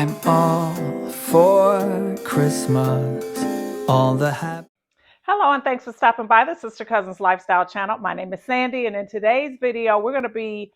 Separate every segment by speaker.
Speaker 1: I'm all for Christmas, all the happy.
Speaker 2: Hello, and thanks for stopping by the Sister Cousins Lifestyle channel. My name is Sandy, and in today's video, we're going to be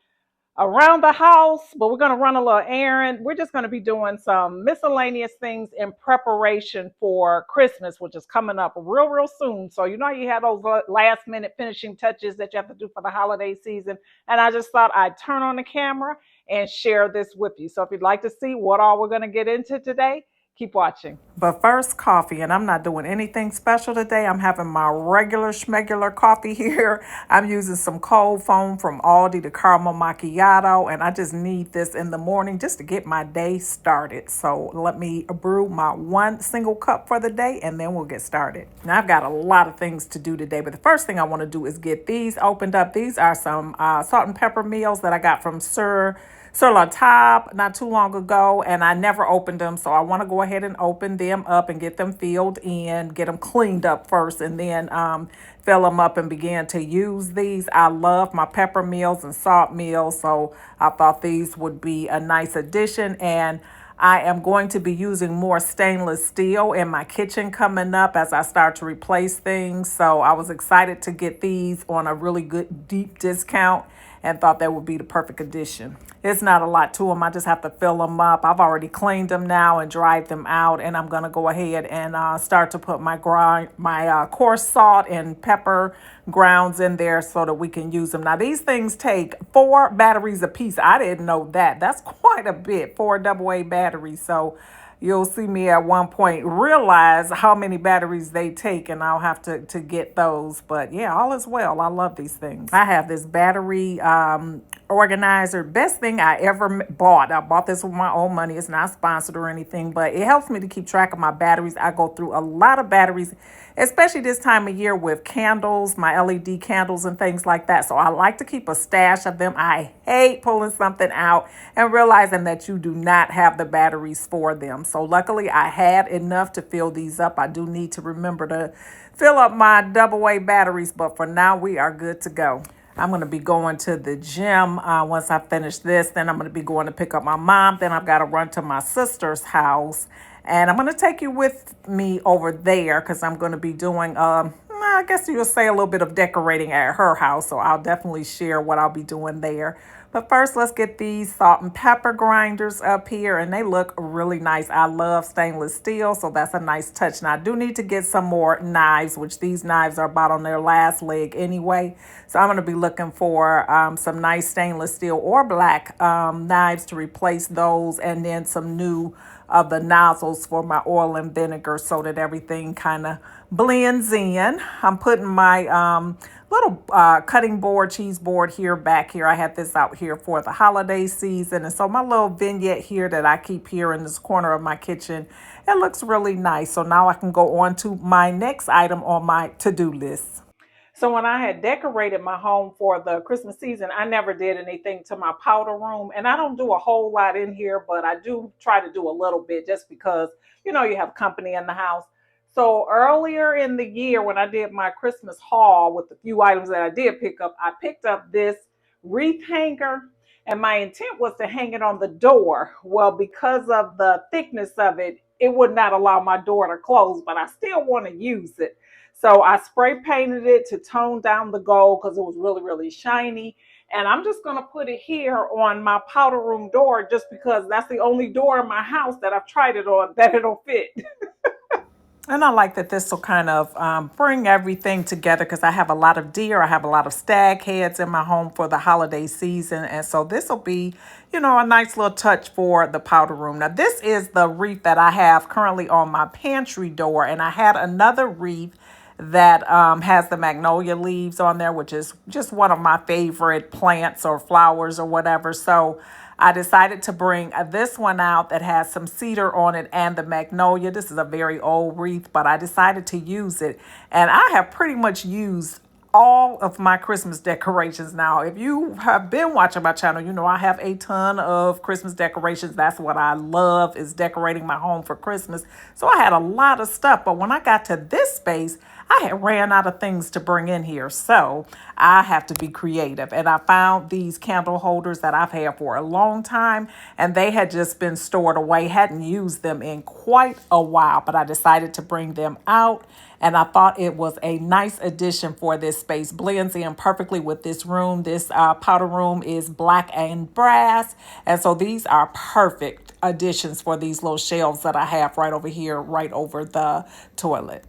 Speaker 2: around the house, but we're going to run a little errand. We're just going to be doing some miscellaneous things in preparation for Christmas, which is coming up real soon. So, you know, you have those last minute finishing touches that you have to do for the holiday season. And I just thought I'd turn on the camera and share this with you. So if you'd like to see what all we're going to get into today, keep watching. But first, coffee, and I'm not doing anything special today. I'm having my regular schmegular coffee here. I'm using some cold foam from Aldi, the caramel macchiato, and I just need this in the morning just to get my day started. So let me brew my one single cup for the day, and then we'll get started. Now, I've got a lot of things to do today, but the first thing I want to do is get these opened up. These are some salt and pepper meals that I got from Sur La Table not too long ago, and I never opened them, so I want to go ahead and open them up and get them filled in, get them cleaned up first, and then fill them up and begin to use these. I love my pepper meals and salt meals, so I thought these would be a nice addition. And I am going to be using more stainless steel in my kitchen coming up as I start to replace things. So I was excited to get these on a really good deep discount and thought that would be the perfect addition. It's not a lot to them. I just have to fill them up. I've already cleaned them now and dried them out, and I'm going to go ahead and start to put my coarse salt and pepper grounds in there so that we can use them. Now, these things take 4 batteries a piece. I didn't know that. That's quite a bit, 4 AA batteries. So you'll see me at one point realize how many batteries they take, and I'll have to get those. But yeah, all is well. I love these things. I have this battery organizer. Best thing I ever bought. I bought this with my own money. It's not sponsored or anything, but it helps me to keep track of my batteries. I go through a lot of batteries, especially this time of year with candles, my LED candles and things like that. So I like to keep a stash of them. I hate pulling something out and realizing that you do not have the batteries for them. So luckily I had enough to fill these up. I do need to remember to fill up my AA batteries, but for now we are good to go. I'm going to be going to the gym once I finish this. Then I'm going to be going to pick up my mom. Then I've got to run to my sister's house. And I'm going to take you with me over there because I'm going to be doing, I guess you'll say, a little bit of decorating at her house. So I'll definitely share what I'll be doing there. But first, let's get these salt and pepper grinders up here, and they look really nice. I love stainless steel, so that's a nice touch. Now, I do need to get some more knives, which these knives are about on their last leg anyway. So I'm going to be looking for some nice stainless steel or black knives to replace those, and then some new of the nozzles for my oil and vinegar so that everything kind of blends in. I'm putting my little cutting board, cheese board back here. I had this out here for the holiday season. And so my little vignette here that I keep here in this corner of my kitchen, it looks really nice. So now I can go on to my next item on my to-do list. So when I had decorated my home for the Christmas season, I never did anything to my powder room. And I don't do a whole lot in here, but I do try to do a little bit just because, you know, you have company in the house. So earlier in the year when I did my Christmas haul with the few items that I did pick up, I picked up this wreath hanger, and my intent was to hang it on the door. Well, because of the thickness of it, it would not allow my door to close, but I still want to use it. So I spray painted it to tone down the gold because it was really shiny. And I'm just going to put it here on my powder room door just because that's the only door in my house that I've tried it on that it'll fit. And I like that this will kind of bring everything together because I have a lot of deer. I have a lot of stag heads in my home for the holiday season. And so this will be, you know, a nice little touch for the powder room. Now, this is the wreath that I have currently on my pantry door. And I had another wreath that has the magnolia leaves on there, which is just one of my favorite plants or flowers or whatever. So I decided to bring this one out that has some cedar on it and the magnolia. This is a very old wreath, but I decided to use it. And I have pretty much used all of my Christmas decorations now. If you have been watching my channel, you know I have a ton of Christmas decorations. That's what I love, is decorating my home for Christmas. So I had a lot of stuff, but when I got to this space, I had ran out of things to bring in here, so I have to be creative. And I found these candle holders that I've had for a long time, and they had just been stored away, hadn't used them in quite a while, but I decided to bring them out. And I thought it was a nice addition for this space. Blends in perfectly with this room. This powder room is black and brass. And so these are perfect additions for these little shelves that I have right over here, right over the toilet.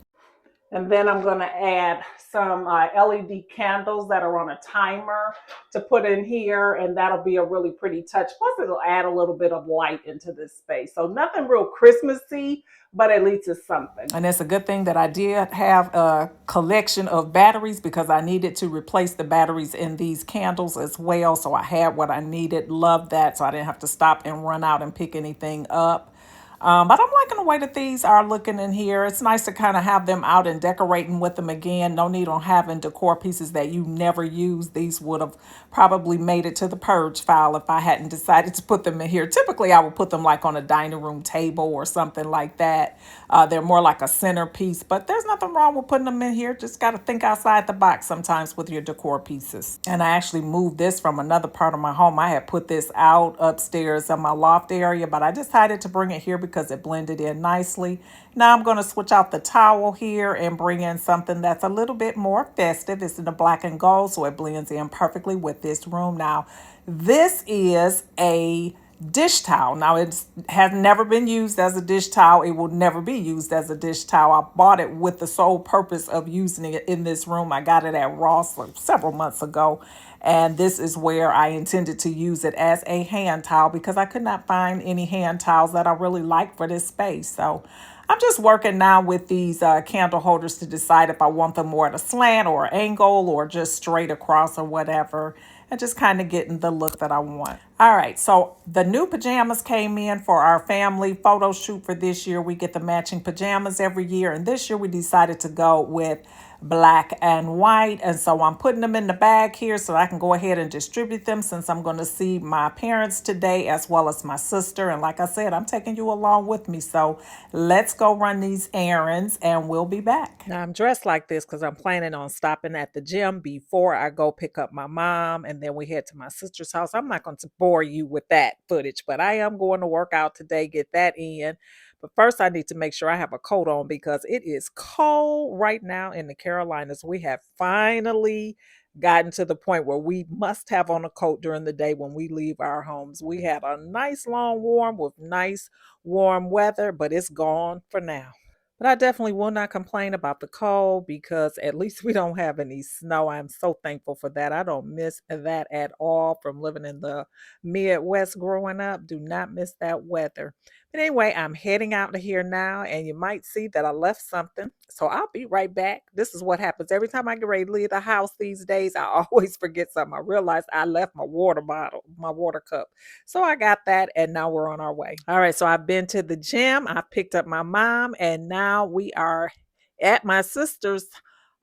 Speaker 2: And then I'm going to add some LED candles that are on a timer to put in here. And that'll be a really pretty touch. Plus, it'll add a little bit of light into this space. So nothing real Christmassy, but at least it's something. And it's a good thing that I did have a collection of batteries because I needed to replace the batteries in these candles as well. So I had what I needed. Loved that. So I didn't have to stop and run out and pick anything up. But I'm liking the way that these are looking in here. It's nice to kind of have them out and decorating with them again. No need on having decor pieces that you never use. These would have probably made it to the purge file if I hadn't decided to put them in here. Typically, I would put them like on a dining room table or something like that. They're more like a centerpiece, but there's nothing wrong with putting them in here. Just got to think outside the box sometimes with your decor pieces. And I actually moved this from another part of my home. I had put this out upstairs in my loft area, but I decided to bring it here because it blended in nicely. Now I'm going to switch out the towel here and bring in something that's a little bit more festive. It's in the black and gold, so it blends in perfectly with this room. Now, this is a dish towel. Now, it has never been used as a dish towel. It will never be used as a dish towel. I bought it with the sole purpose of using it in this room. I got it at Ross several months ago. And this is where I intended to use it as a hand towel because I could not find any hand towels that I really like for this space. So I'm just working now with these candle holders to decide if I want them more at a slant or angle or just straight across or whatever. And just kind of getting the look that I want. All right, so the new pajamas came in for our family photo shoot for this year. We get the matching pajamas every year. And this year we decided to go with black and white. And so I'm putting them in the bag here so I can go ahead and distribute them since I'm going to see my parents today as well as my sister. And like I said, I'm taking you along with me. So let's go run these errands and we'll be back. Now I'm dressed like this because I'm planning on stopping at the gym before I go pick up my mom. And then we head to my sister's house. I'm not going to bore you with that footage, but I am going to work out today, get that in. But first, I need to make sure I have a coat on because it is cold right now in the Carolinas. We have finally gotten to the point where we must have on a coat during the day when we leave our homes. We had a nice long warm with nice warm weather, but it's gone for now. But I definitely will not complain about the cold because at least we don't have any snow. I'm so thankful for that. I don't miss that at all from living in the Midwest growing up. Do not miss that weather. But anyway, I'm heading out of here now, and you might see that I left something. So I'll be right back. This is what happens every time I get ready to leave the house these days. I always forget something. I realize I left my water bottle, my water cup. So I got that, and now we're on our way. All right, so I've been to the gym. I picked up my mom, and now we are at my sister's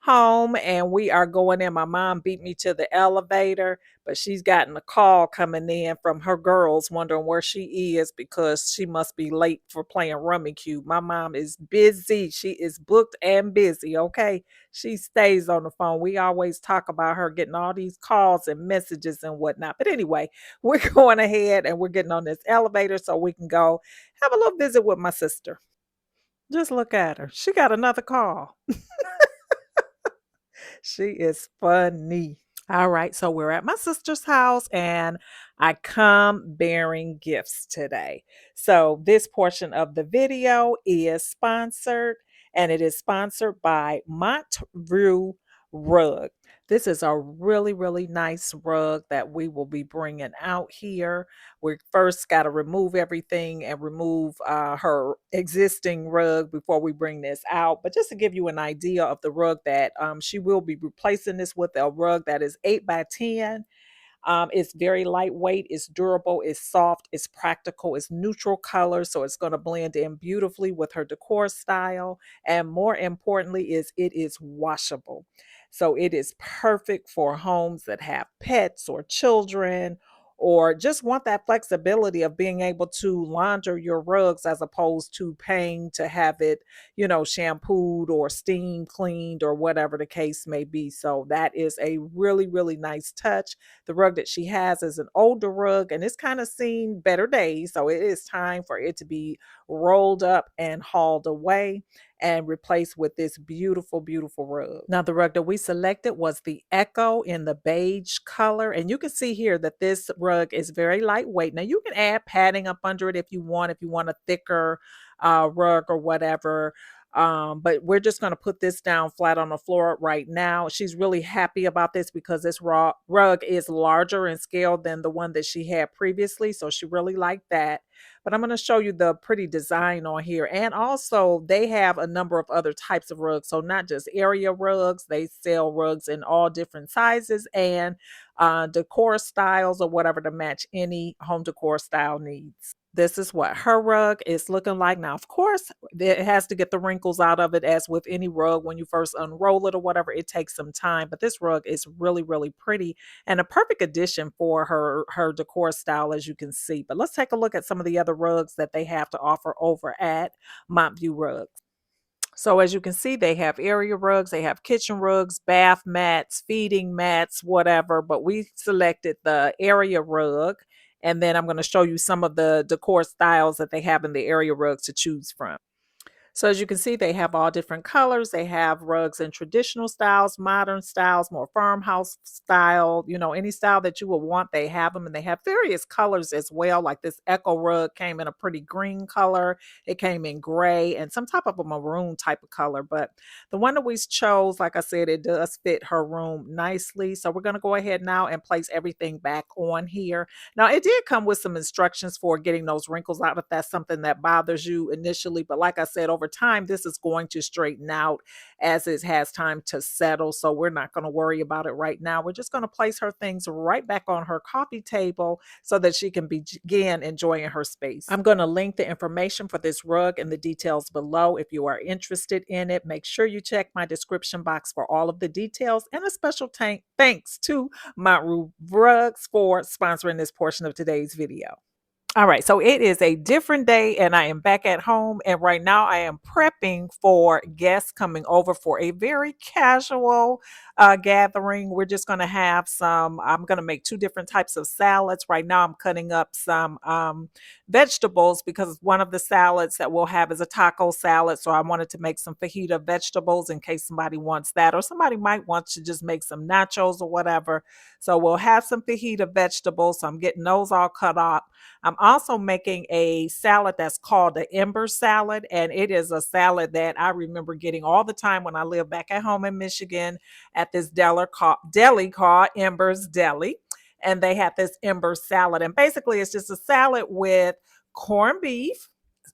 Speaker 2: home, and we are going in. My mom beat me to the elevator, but she's gotten a call coming in from her girls wondering where she is because she must be late for playing Rummy Cube. My mom is busy. She is booked and busy, okay? She stays on the phone. We always talk about her getting all these calls and messages and whatnot. But anyway, we're going ahead and we're getting on this elevator so we can go have a little visit with my sister. Just look at her. She got another call. She is funny. All right, so we're at my sister's house and I come bearing gifts today. So this portion of the video is sponsored and it is sponsored by MontVoo Rugs. This is a really, really nice rug that we will be bringing out here. We first got to remove everything and remove her existing rug before we bring this out. But just to give you an idea of the rug that she will be replacing this with, a rug that is 8 by 10. It's very lightweight, it's durable, it's soft, it's practical, it's neutral color, so it's going to blend in beautifully with her decor style. And more importantly, is it is washable. So it is perfect for homes that have pets or children or just want that flexibility of being able to launder your rugs as opposed to paying to have it, shampooed or steam cleaned or whatever the case may be. So that is a really, really nice touch. The rug that she has is an older rug and it's kind of seen better days. So it is time for it to be rolled up and hauled away and replaced with this beautiful, beautiful rug. Now, the rug that we selected was the Echo in the beige color. And you can see here that this rug is very lightweight. Now, you can add padding up under it if you want a thicker rug or whatever. But we're just going to put this down flat on the floor right now. She's really happy about this because this rug is larger in scale than the one that she had previously. So she really liked that. But I'm going to show you the pretty design on here. And also they have a number of other types of rugs. So not just area rugs, they sell rugs in all different sizes and decor styles or whatever to match any home decor style needs. This is what her rug is looking like. Now, of course, it has to get the wrinkles out of it, as with any rug. When you first unroll it or whatever, it takes some time. But this rug is really, really pretty and a perfect addition for her decor style, as you can see. But let's take a look at some of the other rugs that they have to offer over at MontVoo Rugs. So as you can see, they have area rugs, they have kitchen rugs, bath mats, feeding mats, whatever. But we selected the area rug. And then I'm going to show you some of the decor styles that they have in the area rugs to choose from. So as you can see, they have all different colors. They have rugs in traditional styles, modern styles, more farmhouse style, any style that you would want, they have them. And they have various colors as well. Like this Echo rug came in a pretty green color. It came in gray and some type of a maroon type of color. But the one that we chose, like I said, it does fit her room nicely. So we're going to go ahead now and place everything back on here. Now, it did come with some instructions for getting those wrinkles out if that's something that bothers you initially. But like I said, over time, this is going to straighten out as it has time to settle. So we're not going to worry about it right now. We're just going to place her things right back on her coffee table so that she can begin enjoying her space. I'm going to link the information for this rug and the details below. If you are interested in it, make sure you check my description box for all of the details, and a special thanks to MontVoo Rugs for sponsoring this portion of today's video. All right, so it is a different day and I am back at home, and right now I am prepping for guests coming over for a very casual gathering. We're just going to have I'm going to make two different types of salads. Right now I'm cutting up some vegetables because one of the salads that we'll have is a taco salad. So I wanted to make some fajita vegetables in case somebody wants that, or somebody might want to just make some nachos or whatever. So we'll have some fajita vegetables. So I'm getting those all cut up. I'm also making a salad that's called the Ember salad, and it is a salad that I remember getting all the time when I lived back at home in Michigan at this deli called Ember's Deli, and they had this Ember salad, and basically it's just a salad with corned beef,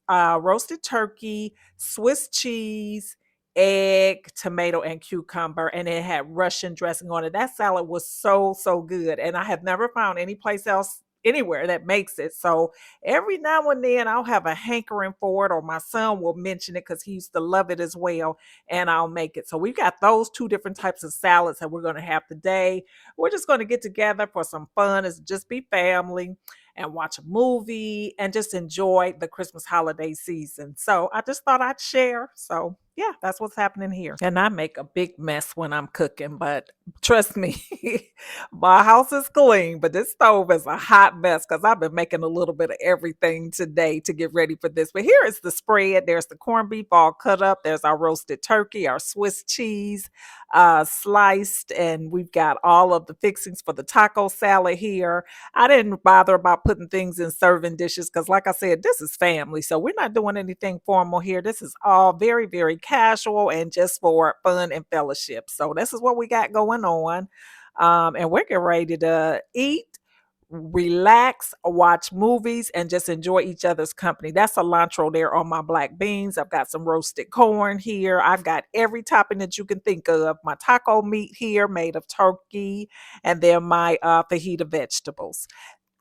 Speaker 2: roasted turkey, Swiss cheese, egg, tomato, and cucumber, and it had Russian dressing on it. That salad was so, so good, and I have never found any place else anywhere that makes it. So every now and then I'll have a hankering for it, or my son will mention it because he used to love it as well, and I'll make it. So we've got those two different types of salads that we're going to have today. We're just going to get together for some fun. It's just be family and watch a movie and just enjoy the Christmas holiday season. So I just thought I'd share. So yeah, that's what's happening here. And I make a big mess when I'm cooking, but trust me, my house is clean, but this stove is a hot mess because I've been making a little bit of everything today to get ready for this. But here is the spread. There's the corned beef all cut up. There's our roasted turkey, our Swiss cheese sliced, and we've got all of the fixings for the taco salad here. I didn't bother about putting things in serving dishes because, like I said, this is family. So we're not doing anything formal here. This is all very, very casual and just for fun and fellowship. So this is what we got going on. And we're getting ready to eat, relax, watch movies, and just enjoy each other's company. That's cilantro there on my black beans. I've got some roasted corn here. I've got every topping that you can think of. My taco meat here made of turkey, and then my fajita vegetables.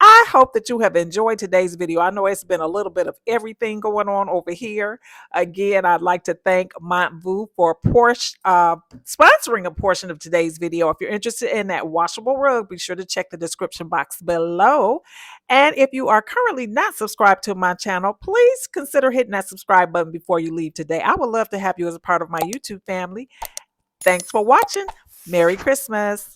Speaker 2: I hope that you have enjoyed today's video. I know it's been a little bit of everything going on over here. Again, I'd like to thank MontVoo for sponsoring a portion of today's video. If you're interested in that washable rug, be sure to check the description box below. And if you are currently not subscribed to my channel, please consider hitting that subscribe button before you leave today. I would love to have you as a part of my YouTube family. Thanks for watching. Merry Christmas.